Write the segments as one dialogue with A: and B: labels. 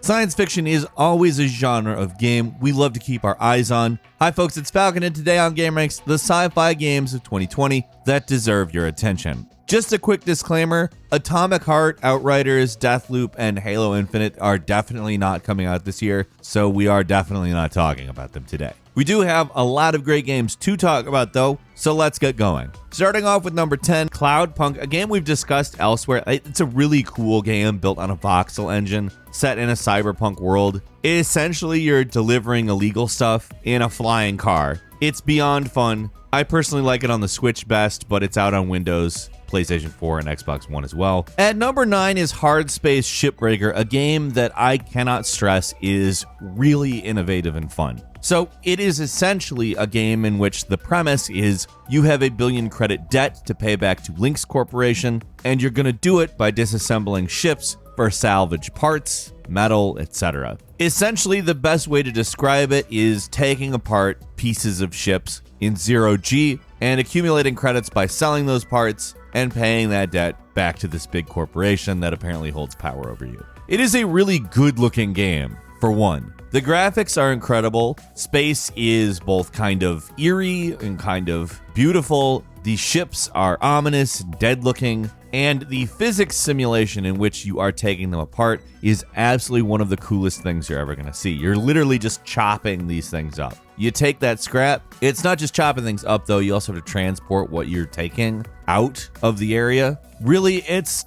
A: Science fiction is always a genre of game we love to keep our eyes on. Hi folks, it's Falcon, and today on gameranx, the sci-fi games of 2020 that deserve your attention. Just a quick disclaimer, Atomic Heart, Outriders, Deathloop, and Halo Infinite are definitely not coming out this year, so we are definitely not talking about them today. We do have a lot of great games to talk about though, so let's get going. Starting off with number 10, Cloudpunk, a game we've discussed elsewhere. It's a really cool game built on a voxel engine, set in a cyberpunk world. Essentially, you're delivering illegal stuff in a flying car. It's beyond fun. I personally like it on the Switch best, but it's out on Windows, PlayStation 4, and Xbox One as well. At number 9 is Hardspace Shipbreaker, a game that I cannot stress is really innovative and fun. So it is essentially a game in which the premise is you have a billion credit debt to pay back to Lynx Corporation, and you're gonna do it by disassembling ships for salvage parts, metal, etc. Essentially, the best way to describe it is taking apart pieces of ships in 0G and accumulating credits by selling those parts and paying that debt back to this big corporation that apparently holds power over you. It is a really good looking game, for one. The graphics are incredible. Space is both kind of eerie and kind of beautiful. The ships are ominous, dead looking, and the physics simulation in which you are taking them apart is absolutely one of the coolest things you're ever gonna see. You're literally just chopping these things up. You take that scrap. It's not just chopping things up though, you also have to transport what you're taking out of the area. Really, it's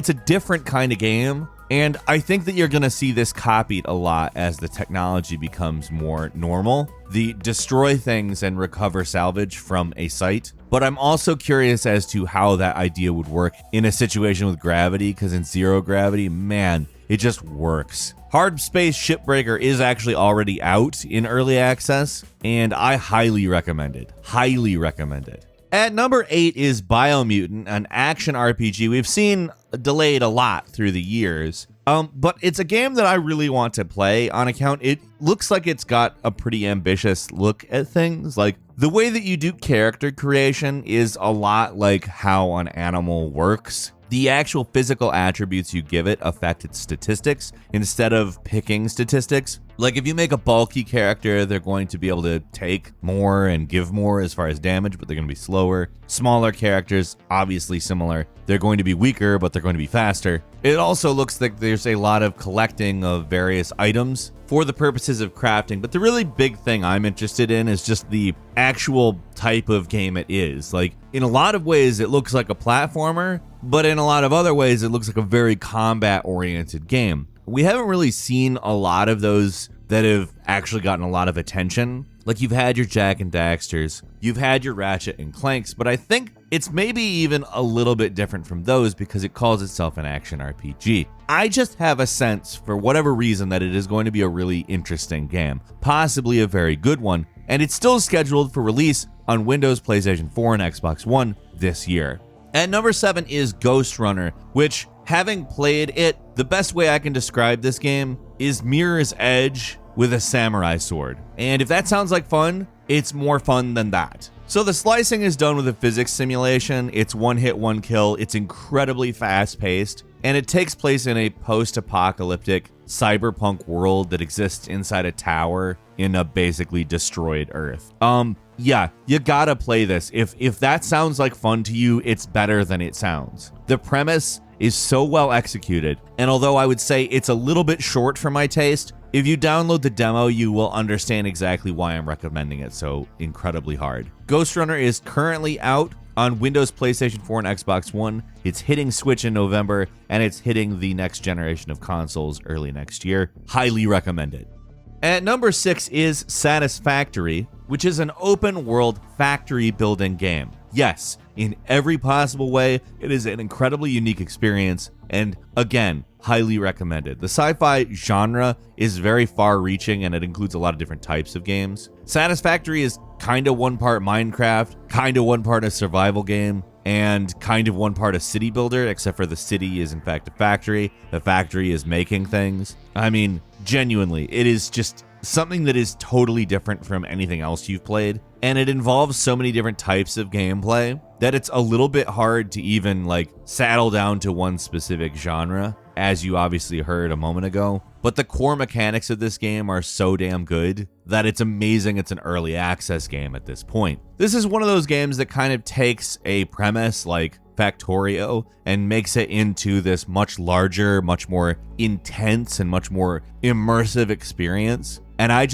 A: a different kind of game. And I think that you're going to see this copied a lot as the technology becomes more normal. The destroy things and recover salvage from a site. But I'm also curious as to how that idea would work in a situation with gravity, because in zero gravity, man, it just works. Hardspace Shipbreaker is actually already out in early access, and I highly recommend it. Highly recommend it. At number 8 is Biomutant, an action RPG we've seen delayed a lot through the years. But it's a game that I really want to play on account. It looks like it's got a pretty ambitious look at things. Like the way that you do character creation is a lot like how an animal works. The actual physical attributes you give it affect its statistics instead of picking statistics. Like if you make a bulky character, they're going to be able to take more and give more as far as damage, but they're going to be slower. Smaller characters, obviously similar. They're going to be weaker, but they're going to be faster. It also looks like there's a lot of collecting of various items for the purposes of crafting, but the really big thing I'm interested in is just the actual type of game it is. Like in a lot of ways, it looks like a platformer, but in a lot of other ways, it looks like a very combat-oriented game. We haven't really seen a lot of those that have actually gotten a lot of attention. Like you've had your Jak and Daxters, you've had your Ratchet and Clanks, but I think it's maybe even a little bit different from those because it calls itself an action RPG. I just have a sense, for whatever reason, that it is going to be a really interesting game, possibly a very good one, and it's still scheduled for release on Windows, PlayStation 4, and Xbox One this year. At number 7 is Ghostrunner, which, having played it, the best way I can describe this game is Mirror's Edge with a samurai sword. And if that sounds like fun, it's more fun than that. So the slicing is done with a physics simulation. It's one hit, one kill. It's incredibly fast paced. And it takes place in a post-apocalyptic cyberpunk world that exists inside a tower in a basically destroyed Earth. Yeah, you gotta play this. If that sounds like fun to you, it's better than it sounds. The premise is so well executed, and although I would say it's a little bit short for my taste, if you download the demo, you will understand exactly why I'm recommending it so incredibly hard. Ghostrunner is currently out on Windows, PlayStation 4, and Xbox One. It's hitting Switch in November, and it's hitting the next generation of consoles early next year. Highly recommend it. At number 6 is Satisfactory, which is an open world factory building game. Yes, in every possible way, it is an incredibly unique experience, and again, highly recommended. The sci-fi genre is very far-reaching, and it includes a lot of different types of games. Satisfactory is kind of one part Minecraft, kind of one part a survival game, and kind of one part a city builder, except for the city is in fact a factory. The factory is making things. I mean, genuinely, it is just something that is totally different from anything else you've played, and it involves so many different types of gameplay that it's a little bit hard to even like saddle down to one specific genre. as you obviously heard a moment ago. But the core mechanics of this game are so damn good that it's amazing it's an early access game at this point. This is one of those games that kind of takes a premise like Factorio and makes it into this much larger, much more intense, and much more immersive experience. And I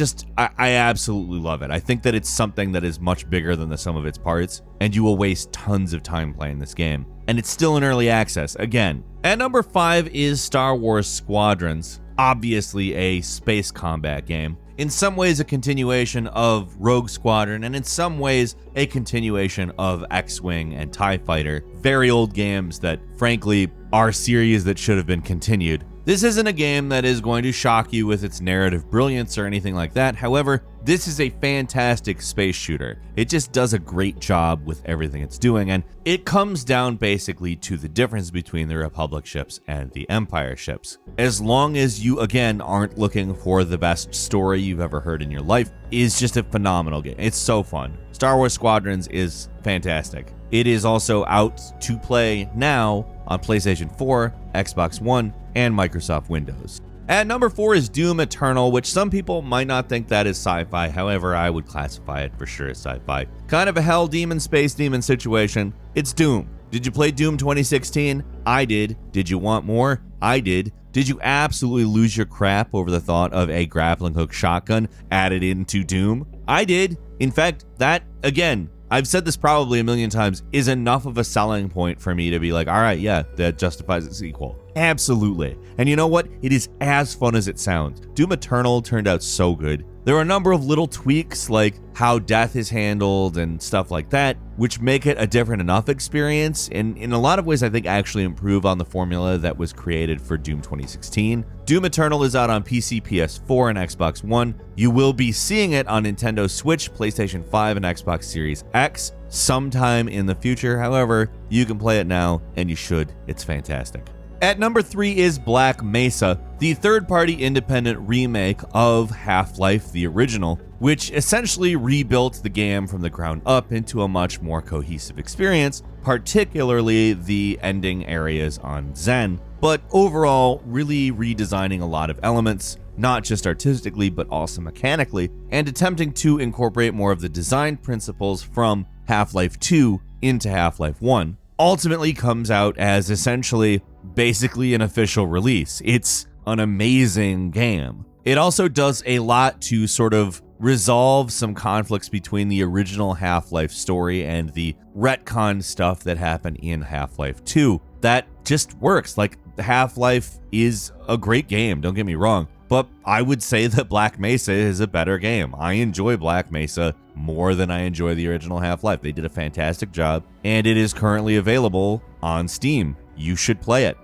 A: absolutely love it. I think that it's something that is much bigger than the sum of its parts, and you will waste tons of time playing this game. And it's still in early access, again. At number 5 is Star Wars Squadrons, obviously a space combat game. In some ways a continuation of Rogue Squadron, and in some ways a continuation of X-Wing and TIE Fighter. Very old games that, frankly, are series that should have been continued. This isn't a game that is going to shock you with its narrative brilliance or anything like that. However, this is a fantastic space shooter. It just does a great job with everything it's doing, and it comes down basically to the difference between the Republic ships and the Empire ships. As long as you, again, aren't looking for the best story you've ever heard in your life, it's just a phenomenal game. It's so fun. Star Wars Squadrons is fantastic. It is also out to play now on PlayStation 4, Xbox One, and Microsoft Windows. At number 4 is Doom Eternal, which some people might not think that is sci-fi. However, I would classify it for sure as sci-fi. Kind of a hell demon, space demon situation. It's Doom. Did you play Doom 2016? I did. Did you want more? I did. Did you absolutely lose your crap over the thought of a grappling hook shotgun added into Doom? I did. In fact, that, again, I've said this probably a million times, is enough of a selling point for me to be like, all right, yeah, that justifies its sequel. Absolutely. And you know what? It is as fun as it sounds. Doom Eternal turned out so good. There are a number of little tweaks like how death is handled and stuff like that, which make it a different enough experience, and in a lot of ways I think actually improve on the formula that was created for Doom 2016. Doom Eternal is out on PC, PS4, and Xbox One. You will be seeing it on Nintendo Switch, PlayStation 5, and Xbox Series X sometime in the future. However, you can play it now, and you should. It's fantastic. At number 3 is Black Mesa, the third-party independent remake of Half-Life the original, which essentially rebuilt the game from the ground up into a much more cohesive experience, particularly the ending areas on Zen, but overall really redesigning a lot of elements, not just artistically but also mechanically, and attempting to incorporate more of the design principles from Half-Life 2 into Half-Life 1. Ultimately comes out as essentially basically an official release. It's an amazing game. It also does a lot to sort of resolve some conflicts between the original Half-Life story and the retcon stuff that happened in Half-Life 2. That just works. Like, Half-Life is a great game, don't get me wrong, but I would say that Black Mesa is a better game. I enjoy Black Mesa more than I enjoy the original Half-Life. They did a fantastic job, and it is currently available on Steam. You should play it.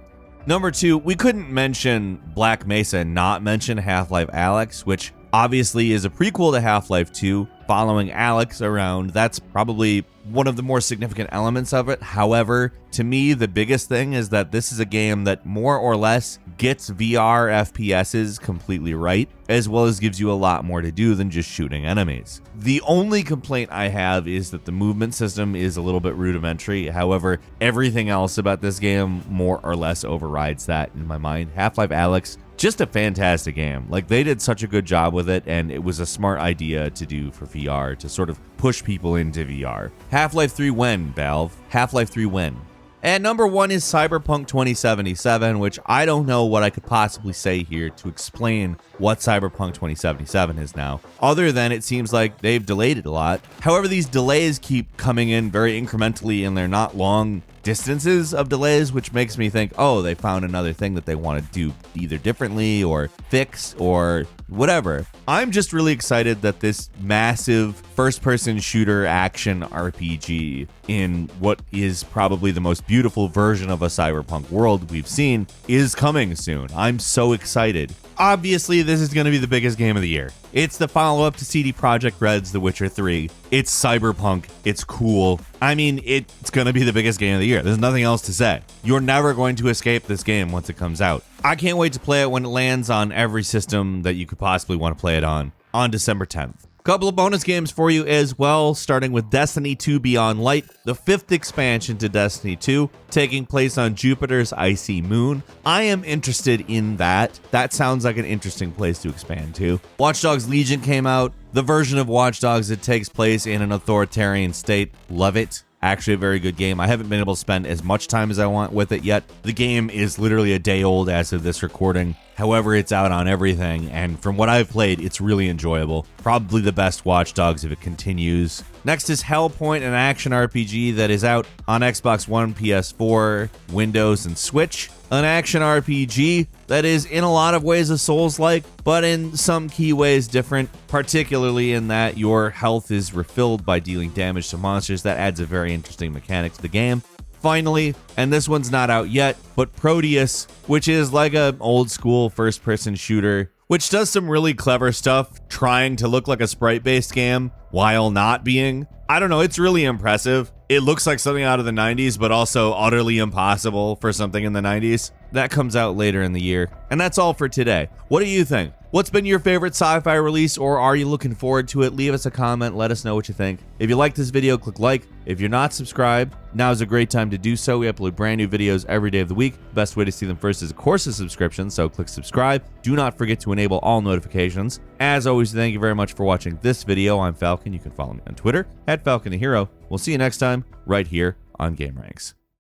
A: Number 2, we couldn't mention Black Mesa and not mention Half-Life Alyx, which obviously is a prequel to Half-Life 2, following Alyx around. That's probably one of the more significant elements of it. However, to me, the biggest thing is that this is a game that more or less gets VR FPSs completely right, as well as gives you a lot more to do than just shooting enemies. The only complaint I have is that the movement system is a little bit rudimentary. However, everything else about this game more or less overrides that in my mind. Half-Life Alyx, just a fantastic game. Like, they did such a good job with it, and it was a smart idea to do for VR, to sort of push people into VR. Half-Life 3 when, Valve? Half-Life 3 when? And number 1 is Cyberpunk 2077, which I don't know what I could possibly say here to explain what Cyberpunk 2077 is now, other than it seems like they've delayed it a lot. However, these delays keep coming in very incrementally, and they're not long distances of delays, which makes me think, oh, they found another thing that they want to do either differently or fix or whatever. I'm just really excited that this massive first-person shooter action RPG in what is probably the most beautiful version of a cyberpunk world we've seen is coming soon. I'm so excited. Obviously, this is going to be the biggest game of the year. It's the follow-up to CD Projekt Red's The Witcher 3. It's cyberpunk. It's cool. I mean, it's going to be the biggest game of the year. There's nothing else to say. You're never going to escape this game once it comes out. I can't wait to play it when it lands on every system that you could possibly want to play it on December 10th. Couple of bonus games for you as well, starting with Destiny 2 Beyond Light, the 5th expansion to Destiny 2, taking place on Jupiter's icy moon. I am interested in that. That sounds like an interesting place to expand to. Watch Dogs Legion came out, the version of Watch Dogs that takes place in an authoritarian state. Love it. Actually a very good game. I haven't been able to spend as much time as I want with it yet. The game is literally a day old as of this recording. However, it's out on everything, and from what I've played, it's really enjoyable. Probably the best Watch Dogs if it continues. Next is Hellpoint, an action RPG that is out on Xbox One, PS4, Windows, and Switch. An action RPG that is in a lot of ways a Souls-like, but in some key ways different, particularly in that your health is refilled by dealing damage to monsters. That adds a very interesting mechanic to the game. Finally, and this one's not out yet, but Proteus, which is like an old school first-person shooter, which does some really clever stuff trying to look like a sprite-based game while not being. I don't know, it's really impressive. It looks like something out of the 90s, but also utterly impossible for something in the 90s. That comes out later in the year. And that's all for today. What do you think? What's been your favorite sci-fi release, or are you looking forward to it? Leave us a comment, let us know what you think. If you like this video, click like. If you're not subscribed, now is a great time to do so. We upload brand new videos every day of the week. Best way to see them first is, of course, a subscription, so click subscribe. Do not forget to enable all notifications. As always, thank you very much for watching this video. I'm Falcon. You can follow me on Twitter @FalconTheHero. We'll see you next time right here on GameRanx.